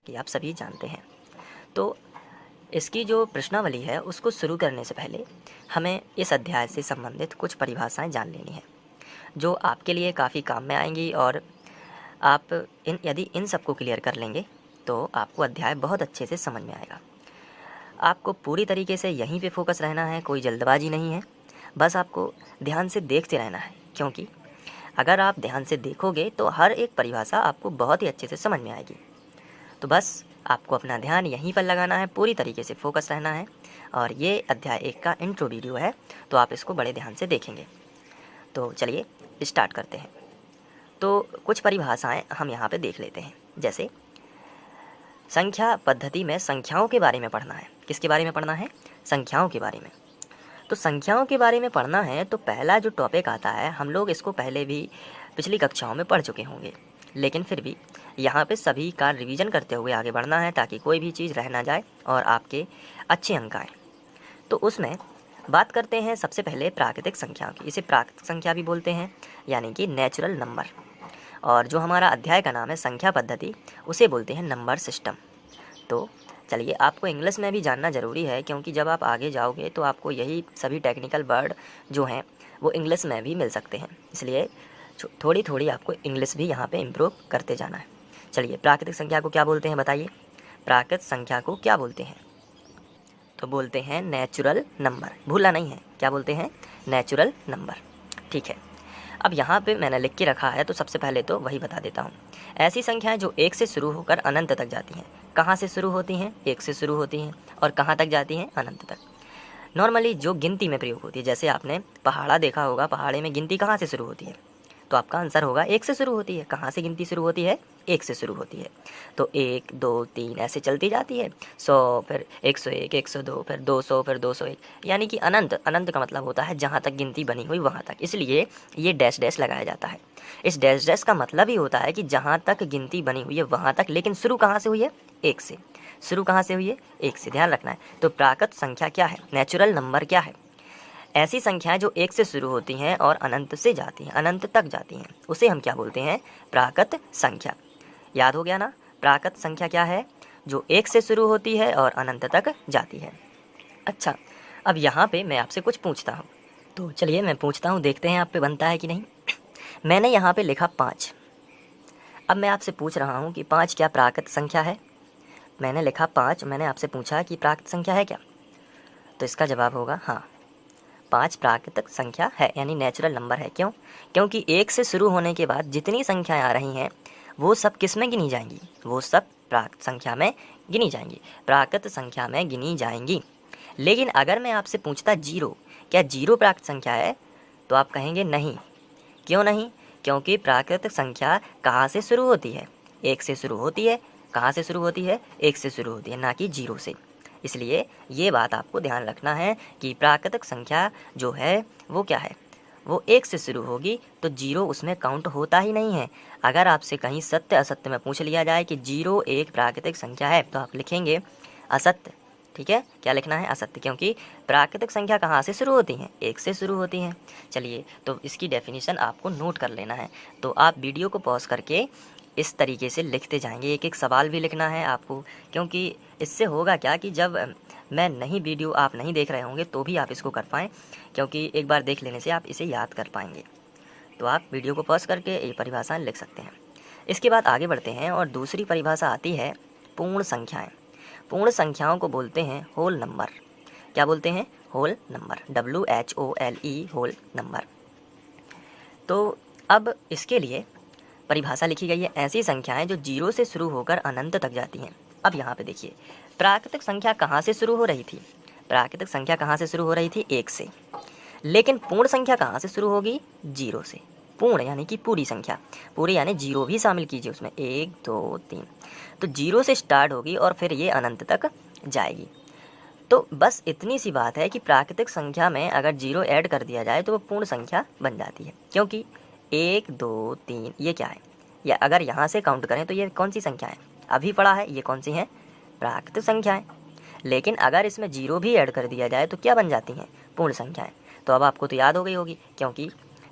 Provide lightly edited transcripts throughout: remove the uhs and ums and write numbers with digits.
कि आप सभी जानते हैं। तो इसकी जो प्रश्नावली है उसको शुरू करने से पहले हमें इस अध्याय से संबंधित कुछ परिभाषाएं जान लेनी है जो आपके लिए काफ़ी काम में आएंगी। और आप यदि इन सबको क्लियर कर लेंगे तो आपको अध्याय बहुत अच्छे से समझ में आएगा। आपको पूरी तरीके से यहीं पे फोकस रहना है, कोई जल्दबाजी नहीं है, बस आपको ध्यान से देखते रहना है, क्योंकि अगर आप ध्यान से देखोगे तो हर एक परिभाषा आपको बहुत ही अच्छे से समझ में आएगी। तो बस आपको अपना ध्यान यहीं पर लगाना है, पूरी तरीके से फोकस रहना है। और ये अध्याय 1 का इंट्रो वीडियो है, तो आप इसको बड़े ध्यान से देखेंगे। तो चलिए स्टार्ट करते हैं। तो कुछ परिभाषाएं हम यहाँ पे देख लेते हैं। जैसे संख्या पद्धति में संख्याओं के बारे में पढ़ना है। किसके बारे में पढ़ना है? संख्याओं के बारे में। तो संख्याओं के बारे में पढ़ना है तो पहला जो टॉपिक आता है, हम लोग इसको पहले भी पिछली कक्षाओं में पढ़ चुके होंगे, लेकिन फिर भी यहाँ पे सभी का रिवीजन करते हुए आगे बढ़ना है ताकि कोई भी चीज़ रह ना जाए और आपके अच्छे अंक आए। तो उसमें बात करते हैं सबसे पहले प्राकृतिक संख्याओं की। इसे प्राकृतिक संख्या भी बोलते हैं, यानी कि नेचुरल नंबर। और जो हमारा अध्याय का नाम है संख्या पद्धति, उसे बोलते हैं नंबर सिस्टम। तो चलिए, आपको इंग्लिश में भी जानना ज़रूरी है, क्योंकि जब आप आगे जाओगे तो आपको यही सभी टेक्निकल वर्ड जो हैं वो इंग्लिश में भी मिल सकते हैं, इसलिए थोड़ी थोड़ी आपको इंग्लिश भी यहाँ पे इम्प्रूव करते जाना है। चलिए, प्राकृतिक संख्या को क्या बोलते हैं बताइए? प्राकृतिक संख्या को क्या बोलते हैं? तो बोलते हैं नेचुरल नंबर। भूलना नहीं है, क्या बोलते हैं? Natural number. ठीक है, अब यहाँ पे मैंने लिख के रखा है, तो सबसे पहले तो वही बता देता हूँ। ऐसी संख्याएं जो 1 से शुरू होकर अनंत तक जाती हैं। कहाँ से शुरू होती हैं? 1 से शुरू होती हैं। और कहाँ तक जाती हैं? अनंत तक। नॉर्मली जो गिनती में प्रयोग होती है, जैसे आपने पहाड़ा देखा होगा, पहाड़े में गिनती कहाँ से शुरू होती है? तो आपका आंसर होगा 1 से शुरू होती है। कहाँ से गिनती शुरू होती है? 1 से शुरू होती है। तो 1 2 3 ऐसे चलती जाती है। 100, फिर 101, 102, फिर 200, फिर 201, यानी कि अनंत। अनंत का मतलब होता है जहाँ तक गिनती बनी हुई वहाँ तक, इसलिए ये डैश डैश लगाया जाता है। इस डैश डैश का मतलब ही होता है कि जहाँ तक गिनती बनी हुई है वहाँ तक, लेकिन शुरू कहाँ से हुई है? 1 से। शुरू कहाँ से हुई है? 1 से, ध्यान रखना है। तो प्राकृत संख्या क्या है? नेचुरल नंबर क्या है? ऐसी संख्याएं जो 1 से शुरू होती हैं और अनंत से जाती हैं, अनंत तक जाती हैं, उसे हम क्या बोलते हैं? प्राकृत संख्या। याद हो गया ना? प्राकृत संख्या क्या है? जो 1 से शुरू होती है और अनंत तक जाती है। अच्छा, अब यहाँ पे मैं आपसे कुछ पूछता हूँ, तो चलिए मैं पूछता हूँ, देखते हैं आप पे बनता है कि नहीं। मैंने यहाँ पे लिखा 5। अब मैं आपसे पूछ रहा हूँ कि 5 क्या प्राकृत संख्या है? मैंने लिखा 5, मैंने आपसे पूछा कि प्राकृत संख्या है क्या? तो इसका जवाब होगा हाँ, 5 प्राकृतिक संख्या है, यानी नेचुरल नंबर है। क्यों? क्योंकि 1 से शुरू होने के बाद जितनी संख्याएं आ रही हैं वो सब किस में गिनी जाएंगी? वो सब प्राकृत संख्या में गिनी जाएंगी, प्राकृत संख्या में गिनी जाएंगी। लेकिन अगर मैं आपसे पूछता 0, क्या 0 प्राकृत संख्या है? तो आप कहेंगे नहीं। क्यों नहीं? क्योंकि प्राकृतिक संख्या कहाँ से शुरू होती है? 1 से शुरू होती है। कहाँ से शुरू होती है? 1 से शुरू होती है, ना कि 0 से। इसलिए ये बात आपको ध्यान रखना है कि प्राकृतिक संख्या जो है वो क्या है? वो 1 से शुरू होगी, तो 0 उसमें काउंट होता ही नहीं है। अगर आपसे कहीं सत्य असत्य में पूछ लिया जाए कि 0 एक प्राकृतिक संख्या है, तो आप लिखेंगे असत्य। ठीक है, क्या लिखना है? असत्य, क्योंकि प्राकृतिक संख्या कहाँ से शुरू होती हैं? 1 से शुरू होती हैं। चलिए, तो इसकी डेफिनेशन आपको नोट कर लेना है। तो आप वीडियो को पॉज करके इस तरीके से लिखते जाएंगे, एक एक सवाल भी लिखना है आपको, क्योंकि इससे होगा क्या कि जब मैं नहीं वीडियो आप नहीं देख रहे होंगे तो भी आप इसको कर पाएँ, क्योंकि एक बार देख लेने से आप इसे याद कर पाएंगे। तो आप वीडियो को पॉज करके ये परिभाषाएं लिख सकते हैं। इसके बाद आगे बढ़ते हैं और दूसरी परिभाषा आती है पूर्ण संख्याएँ। पूर्ण संख्याओं को बोलते हैं होल नंबर। क्या बोलते हैं? Whole number, WHOLE, whole number. तो अब इसके लिए परिभाषा लिखी गई है, ऐसी संख्याएं जो 0 से शुरू होकर अनंत तक जाती हैं। अब यहाँ पे देखिए, प्राकृतिक संख्या कहाँ से शुरू हो रही थी? प्राकृतिक संख्या कहाँ से शुरू हो रही थी? 1 से। लेकिन पूर्ण संख्या कहाँ से शुरू होगी? 0 से। पूर्ण यानी कि पूरी संख्या, पूरी यानी 0 भी शामिल कीजिए उसमें, 1 2 3। तो 0 से स्टार्ट होगी और फिर ये अनंत तक जाएगी। तो बस इतनी सी बात है कि प्राकृतिक संख्या में अगर 0 ऐड कर दिया जाए तो वो पूर्ण संख्या बन जाती है, क्योंकि 1 2 3 ये क्या है? या अगर यहाँ से काउंट करें तो ये कौन सी संख्या है? अभी पढ़ा है, ये कौन सी है? प्राकृतिक संख्याएं। लेकिन अगर इसमें 0 भी ऐड कर दिया जाए तो क्या बन जाती हैं? पूर्ण संख्याएं। तो अब आपको तो याद हो गई होगी, क्योंकि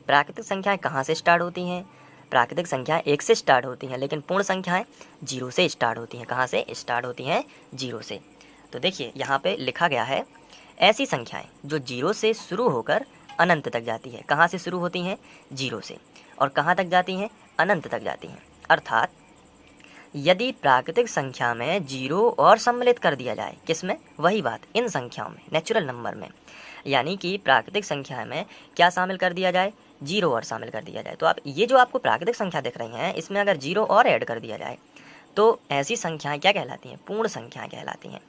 प्राकृतिक संख्याएं कहाँ से स्टार्ट होती हैं? प्राकृतिक संख्याएं 1 से स्टार्ट होती हैं, लेकिन पूर्ण संख्याएं 0 से स्टार्ट होती हैं। कहाँ से स्टार्ट होती हैं? 0 से। तो देखिए यहाँ पे लिखा गया है ऐसी संख्याएं जो 0 से शुरू होकर अनंत तक जाती है। कहाँ से शुरू होती हैं? 0 से। और कहाँ तक जाती हैं? अनंत तक जाती हैं। अर्थात यदि प्राकृतिक संख्या में 0 और सम्मिलित कर दिया जाए, किसमें? वही बात, इन संख्याओं में, नेचुरल नंबर में, यानी कि प्राकृतिक संख्या में क्या शामिल कर दिया जाए? 0 और शामिल कर दिया जाए। तो आप ये जो आपको प्राकृतिक संख्या दिख रही हैं, इसमें अगर 0 और ऐड कर दिया जाए तो ऐसी संख्याएं क्या कहलाती हैं? पूर्ण संख्याएं कहलाती हैं।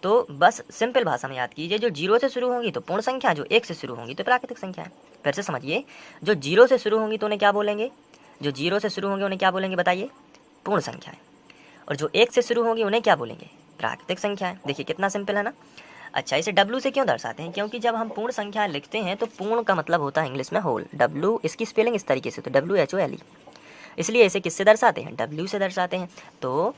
तो बस सिंपल भाषा में याद कीजिए, जो 0 से शुरू होंगी तो पूर्ण संख्या, जो 1 से शुरू होंगी तो प्राकृतिक संख्या है। फिर से समझिए, जो 0 से शुरू होंगी तो उन्हें क्या बोलेंगे? जो 0 से शुरू होंगे उन्हें क्या बोलेंगे? बताइए। पूर्ण संख्याएं। और जो 1 से शुरू होंगी उन्हें क्या बोलेंगे? प्राकृतिक संख्याएं। देखिए कितना सिंपल है ना। अच्छा, इसे W से क्यों दर्शाते हैं? क्योंकि जब हम पूर्ण संख्या लिखते हैं तो पूर्ण का मतलब होता है इंग्लिश में होल। W, इसकी स्पेलिंग इस तरीके से, तो WHOLE, इसलिए इसे किससे दर्शाते हैं? W से दर्शाते हैं। तो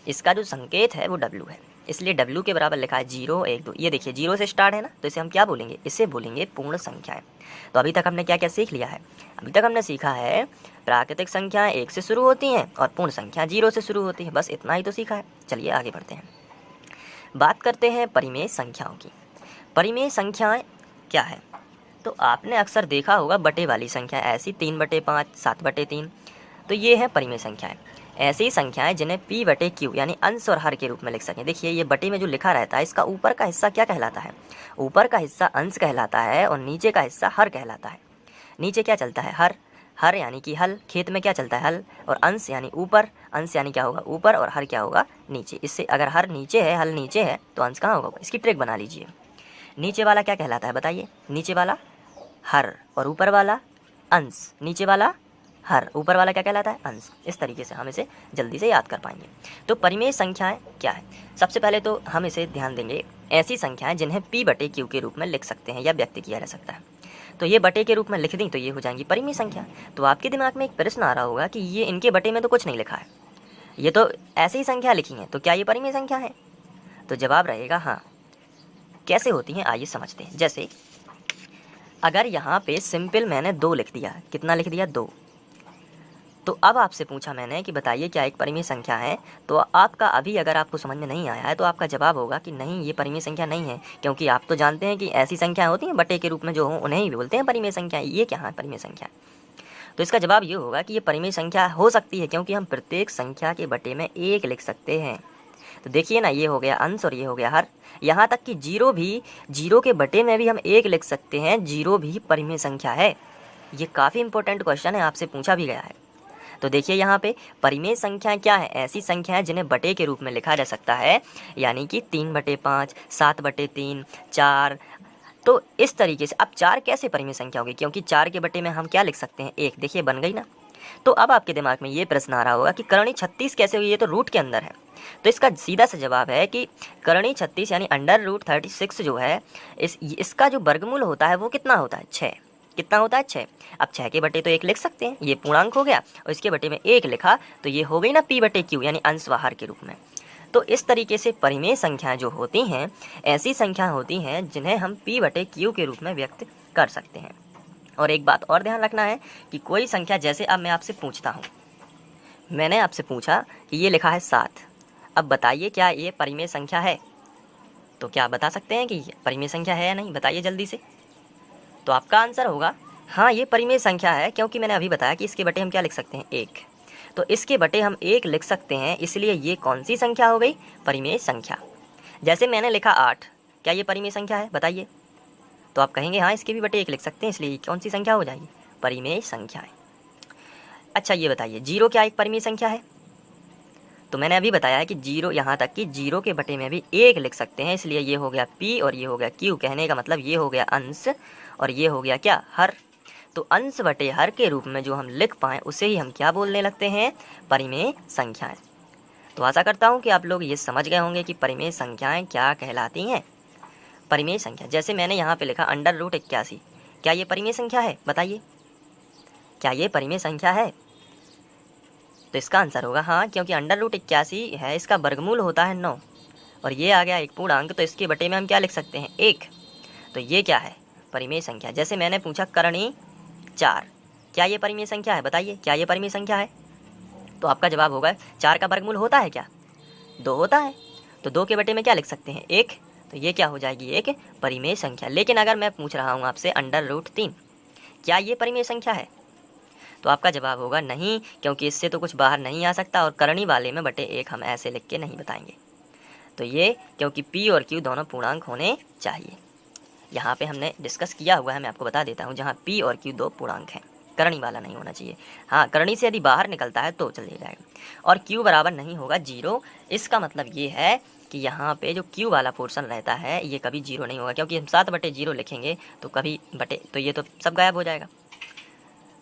इसका जो संकेत है वो W है, इसलिए W के बराबर लिखा है 0, 1, 2। ये देखिए 0 से स्टार्ट है ना, तो इसे हम क्या बोलेंगे? इसे बोलेंगे पूर्ण संख्याएं। तो अभी तक हमने क्या क्या सीख लिया है? अभी तक हमने सीखा है प्राकृतिक संख्याएं 1 से शुरू होती हैं और पूर्ण संख्या 0 से शुरू होती है। बस इतना ही तो सीखा है। चलिए आगे बढ़ते हैं, बात करते हैं परिमेय संख्याओं की। परिमेय संख्याएं क्या है? तो आपने अक्सर देखा होगा बटे वाली संख्या, ऐसी 3/5, 7/3, तो ये है परिमेय संख्याएं। ऐसी संख्याएं जिन्हें P/Q यानी अंश और हर के रूप में लिख सकें। देखिए ये बटे में जो लिखा रहता है, इसका ऊपर का हिस्सा क्या कहलाता है? ऊपर का हिस्सा अंश कहलाता है और नीचे का हिस्सा हर कहलाता है। नीचे क्या चलता है? हर। हर यानी कि हल, खेत में क्या चलता है? हल। और अंश यानी ऊपर, अंश यानी क्या होगा? ऊपर, और हर क्या होगा? नीचे। इससे अगर हर नीचे है, हल नीचे है, तो अंश कहाँ होगा? इसकी ट्रिक बना लीजिए। नीचे वाला क्या कहलाता है? बताइए। नीचे वाला हर और ऊपर वाला अंश। नीचे वाला हर, ऊपर वाला क्या कहलाता है? अंश। इस तरीके से हम इसे जल्दी से याद कर पाएंगे। तो परिमेय संख्याएं क्या है? सबसे पहले तो हम इसे ध्यान देंगे, ऐसी संख्याएं जिन्हें P/Q के रूप में लिख सकते हैं या व्यक्त किया जा सकता है। तो ये बटे के रूप में लिख दी तो ये हो जाएंगी परिमेय संख्या। तो आपके दिमाग में एक प्रश्न आ रहा होगा कि ये इनके बटे में तो कुछ नहीं लिखा है, ये तो ऐसी ही संख्या लिखी है, तो क्या ये परिमेय संख्या है? तो जवाब रहेगा हाँ। कैसे होती हैं आइए समझते हैं। जैसे अगर यहाँ पे सिंपल मैंने 2 लिख दिया, कितना लिख दिया? 2। तो अब आपसे पूछा मैंने कि बताइए क्या एक परिमेय संख्या है? तो आपका अभी अगर आपको समझ में नहीं आया है तो आपका जवाब होगा कि नहीं, ये परिमेय संख्या नहीं है, क्योंकि आप तो जानते हैं कि ऐसी संख्याएं होती हैं बटे के रूप में जो हो उन्हें ही बोलते हैं परिमेय संख्या। ये क्या है परिमेय संख्या? तो इसका जवाब ये होगा कि ये परिमेय संख्या हो सकती है क्योंकि हम प्रत्येक संख्या के बटे में 1 लिख सकते हैं। तो देखिए ना, ये हो गया अंश और ये हो गया हर। यहाँ तक कि 0 के बटे में भी हम 1 लिख सकते हैं। 0 भी परिमेय संख्या है। ये काफ़ी इंपॉर्टेंट क्वेश्चन है, आपसे पूछा भी गया है। तो देखिए यहाँ पे परिमेय संख्या क्या है? ऐसी संख्या है जिन्हें बटे के रूप में लिखा जा सकता है, यानी कि 3/5, 7/3, 4। तो इस तरीके से अब 4 कैसे परिमेय संख्या होगी? क्योंकि 4 के बटे में हम क्या लिख सकते हैं? 1। देखिए बन गई ना। तो अब आपके दिमाग में ये प्रश्न आ रहा होगा कि करणी 36 कैसे हुई? ये तो रूट के अंदर है। तो इसका सीधा सा जवाब है कि करणी 36 यानी √36 जो है, इसका जो वर्गमूल होता है वो कितना होता है? 6। कितना होता है? 6। अब 6 के बटे तो 1 लिख सकते हैं, ये पूर्णांक हो गया, और इसके बटे में 1 लिखा तो ये हो गई ना P/Q यानी अंश व हर के रूप में। तो इस तरीके से परिमेय संख्याएं जो होती हैं, ऐसी संख्या होती हैं जिन्हें हम P/Q के रूप में व्यक्त कर सकते हैं। और एक बात और ध्यान रखना है कि कोई संख्या, जैसे अब मैं आपसे पूछता हूँ, मैंने आपसे पूछा कि ये लिखा है 7, अब बताइए क्या ये परिमेय संख्या है? तो क्या आप बता सकते हैं कि परिमेय संख्या है या नहीं? बताइए जल्दी से। तो आपका आंसर होगा हाँ, ये परिमेय संख्या है, क्योंकि मैंने अभी बताया कि इसके बटे हम क्या लिख सकते हैं? 1। तो इसके बटे हम 1 लिख सकते हैं, इसलिए ये कौन सी संख्या हो गई? परिमेय संख्या। जैसे मैंने लिखा 8, क्या ये परिमेय संख्या है? बताइए। तो आप कहेंगे हाँ, इसके भी बटे 1 लिख सकते हैं, इसलिए कौन सी संख्या हो जाएगी? परिमेय संख्या है। अच्छा ये बताइए 0 क्या एक परिमेय संख्या है? तो मैंने अभी बताया है कि 0, यहाँ तक कि 0 के बटे में भी 1 लिख सकते हैं, इसलिए ये हो गया P और ये हो गया Q। कहने का मतलब ये हो गया अंश और ये हो गया क्या? हर। तो अंश बटे हर के रूप में जो हम लिख पाएँ उसे ही हम क्या बोलने लगते हैं? परिमेय संख्याएं। तो आशा करता हूँ कि आप लोग ये समझ गए होंगे कि परिमेय संख्याएं क्या कहलाती हैं। परिमेय संख्या जैसे मैंने यहाँ पे लिखा √81, क्या ये परिमेय संख्या है? बताइए, क्या ये परिमेय संख्या है? तो इसका आंसर होगा हाँ, क्योंकि √81 है, इसका वर्गमूल होता है 9 और ये आ गया एक पूर्णांक, तो इसके बटे में हम क्या लिख सकते हैं? 1। तो ये क्या है? परिमेय संख्या। जैसे मैंने पूछा करणी 4, क्या ये परिमेय संख्या है? बताइए, क्या ये परिमेय संख्या है? तो आपका जवाब होगा 4 का वर्गमूल होता है क्या? 2 होता है। तो 2 के बटे में क्या लिख सकते हैं? 1। तो ये क्या हो जाएगी? एक परिमेय संख्या। लेकिन अगर मैं पूछ रहा हूँ आपसे √3, क्या ये परिमेय संख्या है? तो आपका जवाब होगा नहीं, क्योंकि इससे तो कुछ बाहर नहीं आ सकता और करनी वाले में बटे 1 हम ऐसे लिख के नहीं बताएंगे। तो ये क्योंकि P और Q दोनों पूर्णांक होने चाहिए। यहाँ पे हमने डिस्कस किया हुआ है, मैं आपको बता देता हूँ, जहाँ P और Q 2 पूर्णांक हैं, करनी वाला नहीं होना चाहिए। हाँ, करनी से यदि बाहर निकलता है तो चलिए जाएगा। और Q बराबर नहीं होगा 0। इसका मतलब ये है कि यहाँ पे जो Q वाला पोर्शन रहता है ये कभी 0 नहीं होगा, क्योंकि हम 7/0 लिखेंगे तो कभी बटे, तो ये तो सब गायब हो जाएगा।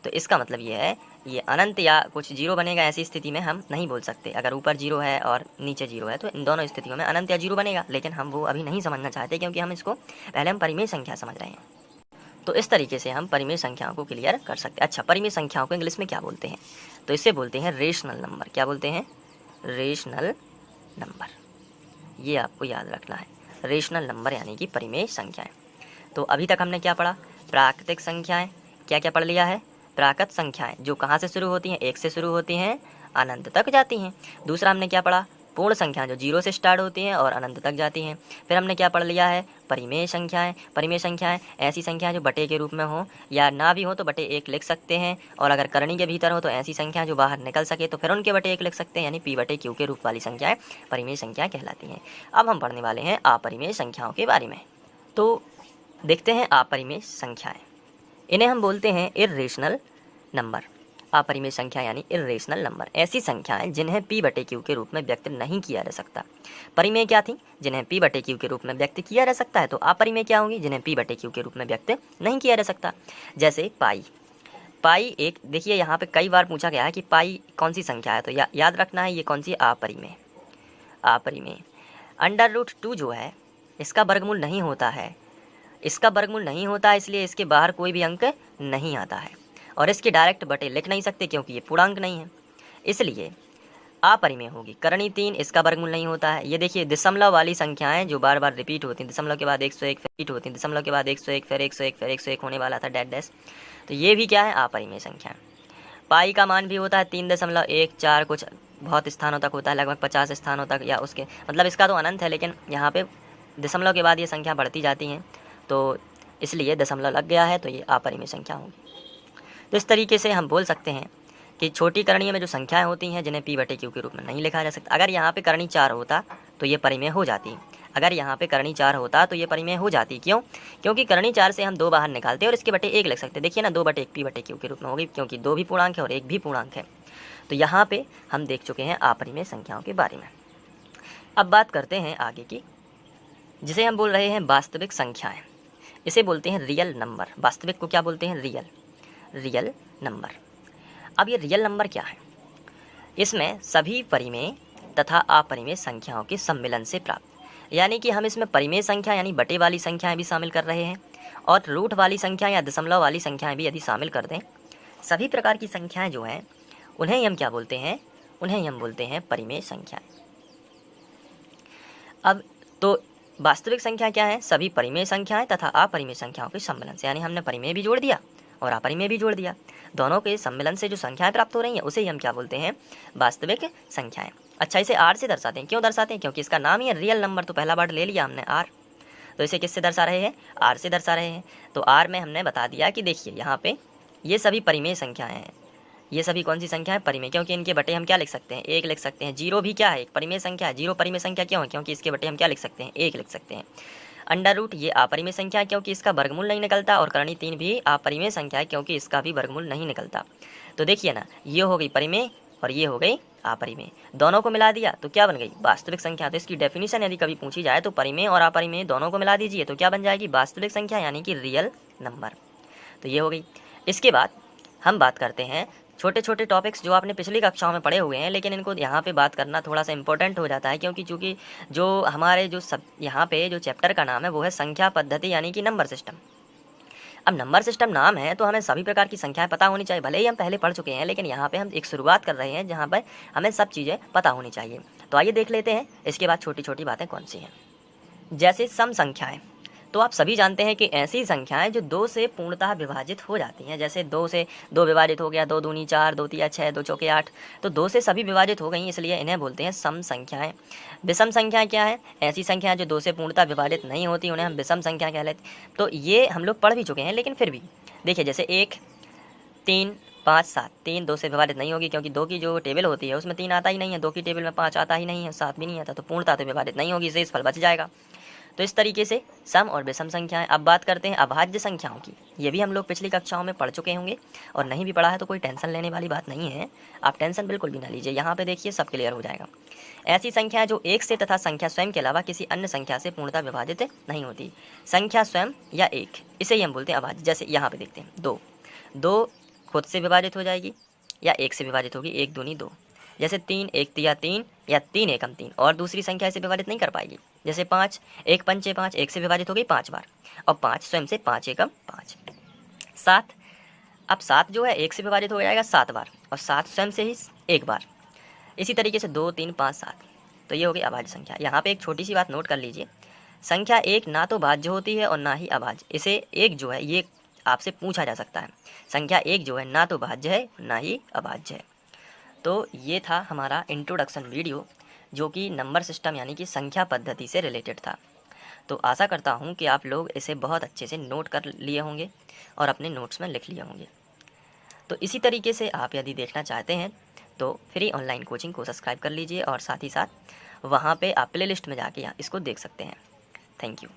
तो इसका मतलब ये है ये अनंत या कुछ 0 बनेगा। ऐसी स्थिति में हम नहीं बोल सकते, अगर ऊपर 0 है और नीचे 0 है तो इन दोनों स्थितियों में अनंत या 0 बनेगा, लेकिन हम वो अभी नहीं समझना चाहते, क्योंकि हम इसको पहले हम परिमेय संख्या समझ रहे हैं। तो इस तरीके से हम परिमेय संख्याओं को क्लियर कर सकते हैं। अच्छा, परिमेय संख्याओं को इंग्लिश में क्या बोलते हैं? तो इससे बोलते हैं रेशनल नंबर। क्या बोलते हैं? Rational number. ये आपको याद रखना है, रेशनल नंबर यानी कि परिमेय संख्याएं। तो अभी तक हमने क्या पढ़ा? प्राकृतिक संख्याएं। क्या क्या पढ़ लिया है? प्राकृत संख्याएं जो कहाँ से शुरू होती हैं? 1 से शुरू होती हैं, अनंत तक जाती हैं। दूसरा हमने क्या पढ़ा? पूर्ण संख्याएं जो 0 से स्टार्ट होती हैं और अनंत तक जाती हैं। फिर हमने क्या पढ़ लिया है? परिमेय संख्याएं। परिमेय संख्याएं ऐसी संख्याएं जो बटे के रूप में हो, या ना भी हो तो बटे 1 लिख सकते हैं, और अगर करनी के भीतर हो तो ऐसी संख्या जो बाहर निकल सके तो फिर उनके बटे 1 लिख सकते हैं, यानी P/Q के रूप वाली संख्याएं परिमेय संख्याएं कहलाती हैं। अब हम पढ़ने वाले हैं अपरिमेय संख्याओं के बारे में। तो देखते हैं अपरिमेय संख्याएं। इन्हें हम बोलते हैं इर्रेशनल नंबर। अपरिमेय संख्या यानी इर्रेशनल नंबर, ऐसी संख्याएं जिन्हें P/Q के रूप में व्यक्त नहीं किया जा सकता। परिमेय क्या थी? जिन्हें P/Q के रूप में व्यक्त किया जा सकता है। तो अपरिमेय क्या होंगी? जिन्हें P/Q के रूप में व्यक्त नहीं किया जा सकता। जैसे पाई। पाई एक, देखिए यहाँ पे कई बार पूछा गया है कि पाई कौन सी संख्या है, तो याद रखना है ये कौन सी? अपरिमेय। अपरिमेय। √2 जो है इसका वर्गमूल नहीं होता है, इसका वर्गमूल नहीं होता है, इसलिए इसके बाहर कोई भी अंक नहीं आता है, और इसके डायरेक्ट बटे लिख नहीं सकते क्योंकि ये पूर्णांक नहीं है, इसलिए अपरिमेय होगी। करनी 3, इसका वर्गमूल नहीं होता है। ये देखिए दशमलव वाली संख्याएं जो बार बार रिपीट होती हैं, दशमलव के बाद 101 रिपीट होती हैं, दशमलव के बाद 101 फिर 101 फिर 101 होने वाला था डैश डैश, तो ये भी क्या है? अपरिमेय संख्या। पाई का मान भी होता है 3.14, कुछ बहुत स्थानों तक होता है, लगभग 50 स्थानों तक, या उसके मतलब इसका तो अनंत है, लेकिन यहाँ पे दशमलव के बाद ये संख्या बढ़ती जाती हैं, तो इसलिए दशमलव लग गया है, तो ये अपरिमेय संख्या होगी। तो इस तरीके से हम बोल सकते हैं कि छोटी करणीय में जो संख्याएं होती हैं जिन्हें P/Q के रूप में नहीं लिखा जा सकता। अगर यहाँ पे करनी 4 होता तो ये परिमेय हो जाती। अगर यहाँ पे करनी 4 होता तो ये परिमेय हो जाती। क्यों? क्योंकि करनी 4 से हम 2 बाहर निकालते हैं और इसके बटे 1 लिख सकते। देखिए ना, 2/1 P/Q के रूप में होगी, क्योंकि 2 भी पूर्णांक है और 1 भी पूर्णांक है। तो यहाँ पे हम देख चुके हैं अपरिमेय संख्याओं के बारे में। अब बात करते हैं आगे की, जिसे हम बोल रहे हैं वास्तविक संख्याएं। इसे बोलते हैं रियल नंबर। वास्तविक को क्या बोलते हैं? Real number. अब ये रियल नंबर क्या है? इसमें सभी परिमेय तथा अपरिमेय संख्याओं के सम्मिलन से प्राप्त, यानी कि हम इसमें परिमेय संख्या यानी बटे वाली संख्याएं भी शामिल कर रहे हैं, और रूट वाली संख्या या दशमलव वाली संख्याएं भी यदि शामिल कर दें, सभी प्रकार की संख्याएं जो हैं उन्हें हम क्या बोलते हैं? उन्हें हम बोलते हैं परिमेय संख्याएं। अब तो वास्तविक संख्या क्या है? सभी परिमेय संख्याएं तथा अपरिमेय संख्याओं के सम्मिलन से, यानी हमने परिमेय भी जोड़ दिया और अपरिमेय भी जोड़ दिया, दोनों के सम्मिलन से जो संख्याएं प्राप्त हो रही हैं उसे ही हम क्या बोलते हैं? वास्तविक संख्याएं। अच्छा, इसे R से दर्शाते हैं। क्यों दर्शाते हैं? क्योंकि इसका नाम ही है रियल नंबर, तो पहला वर्ड ले लिया हमने R, तो इसे किससे दर्शा रहे हैं? R से दर्शा रहे हैं। तो R में हमने बता दिया कि देखिए यहाँ पे ये सभी परिमेय संख्याएं हैं। ये सभी कौन सी संख्या है? परिमेय, क्योंकि इनके बटे हम क्या लिख सकते हैं? 1 लिख सकते हैं। 0 भी क्या है? एक परिमेय संख्या है। 0 परिमेय संख्या क्यों है? क्योंकि इसके बटे हम क्या लिख सकते हैं? 1 लिख सकते हैं। √ ये अपरिमेय संख्या है क्योंकि इसका वर्गमूल नहीं निकलता, और करनी 3 भी अपरिमेय संख्या है क्योंकि इसका भी वर्गमूल नहीं निकलता। तो देखिए ना, ये हो गई परिमेय और ये हो गई अपरिमेय, दोनों को मिला दिया तो क्या बन गई? वास्तविक संख्या। तो इसकी डेफिनेशन यदि कभी पूछी जाए तो परिमेय और अपरिमेय दोनों को मिला दीजिए तो क्या बन जाएगी? वास्तविक संख्या यानी कि रियल नंबर। तो ये हो गई। इसके बाद हम बात करते हैं छोटे छोटे टॉपिक्स जो आपने पिछली कक्षाओं में पढ़े हुए हैं, लेकिन इनको यहाँ पे बात करना थोड़ा सा इंपॉर्टेंट हो जाता है, क्योंकि चूँकि जो हमारे जो सब यहाँ पे जो चैप्टर का नाम है वो है संख्या पद्धति यानी कि नंबर सिस्टम। अब नंबर सिस्टम नाम है तो हमें सभी प्रकार की संख्याएं पता होनी चाहिए, भले ही हम पहले पढ़ चुके हैं, लेकिन यहाँ पे हम एक शुरुआत कर रहे हैं जहाँ पर हमें सब चीज़ें पता होनी चाहिए। तो आइए देख लेते हैं इसके बाद छोटी छोटी बातें कौन सी हैं। जैसे सम संख्याएँ, तो आप सभी जानते हैं कि ऐसी संख्याएं जो 2 से पूर्णतः विभाजित हो जाती हैं, जैसे 2 से 2 विभाजित हो गया, 2 दूनी 4, 2 तिया 6, 2 चौके 8, तो 2 से सभी विभाजित हो गई, इसलिए इन्हें बोलते हैं सम संख्याएं। विषम संख्याएं क्या है? ऐसी संख्याएं जो 2 से पूर्णतः विभाजित नहीं होती, उन्हें हम विषम संख्या कह लेते हैं। तो ये हम लोग पढ़ भी चुके हैं, लेकिन फिर भी देखिए, जैसे 1, 3, 5, 7, 3 2 से विभाजित नहीं होगी, क्योंकि 2 की जो टेबल होती है उसमें 3 आता ही नहीं है, 2 की टेबल में 5 आता ही नहीं है, 7 भी नहीं आता, तो पूर्णतः तो विभाजित नहीं होगी, शेष फल बच जाएगा। तो इस तरीके से सम और विषम संख्याएं। अब बात करते हैं अभाज्य संख्याओं की। ये भी हम लोग पिछली कक्षाओं में पढ़ चुके होंगे, और नहीं भी पढ़ा है तो कोई टेंशन लेने वाली बात नहीं है, आप टेंशन बिल्कुल भी ना लीजिए। यहाँ पे देखिए सब क्लियर हो जाएगा। ऐसी संख्याएं जो एक से तथा संख्या स्वयं के अलावा किसी अन्य संख्या से पूर्णतः विभाजित नहीं होती। संख्या स्वयं या एक, इसे ही हम बोलते हैं अभाज्य। जैसे यहाँ पे देखते हैं 2, 2 खुद से विभाजित हो जाएगी या एक से विभाजित होगी, 1 दूनी 2। जैसे 3, 1 तिया 3 या 3 एकम 3, और दूसरी संख्या से विभाजित नहीं कर पाएगी। जैसे 5, 1 पंचे 5, 1 से विभाजित हो गई 5 बार, और 5 स्वयं से 5 एकम 5। 7, अब 7 जो है 1 से विभाजित हो जाएगा 7 बार, और 7 स्वयं से ही 1 बार। इसी तरीके से 2, 3, 5, 7, तो ये हो गई अभाज्य संख्या। यहाँ पे एक छोटी सी बात नोट कर लीजिए, संख्या एक ना तो भाज्य होती है और ना ही अभाज्य। इसे एक जो है ये आपसे पूछा जा सकता है, संख्या एक जो है ना तो भाज्य है ना ही अभाज्य है। तो ये था हमारा इंट्रोडक्शन वीडियो, जो कि नंबर सिस्टम यानी कि संख्या पद्धति से रिलेटेड था। तो आशा करता हूँ कि आप लोग इसे बहुत अच्छे से नोट कर लिए होंगे और अपने नोट्स में लिख लिए होंगे। तो इसी तरीके से आप यदि देखना चाहते हैं तो फ्री ऑनलाइन कोचिंग को सब्सक्राइब कर लीजिए, और साथ ही साथ वहाँ पे आप प्लेलिस्ट में जाके इसको देख सकते हैं। Thank you.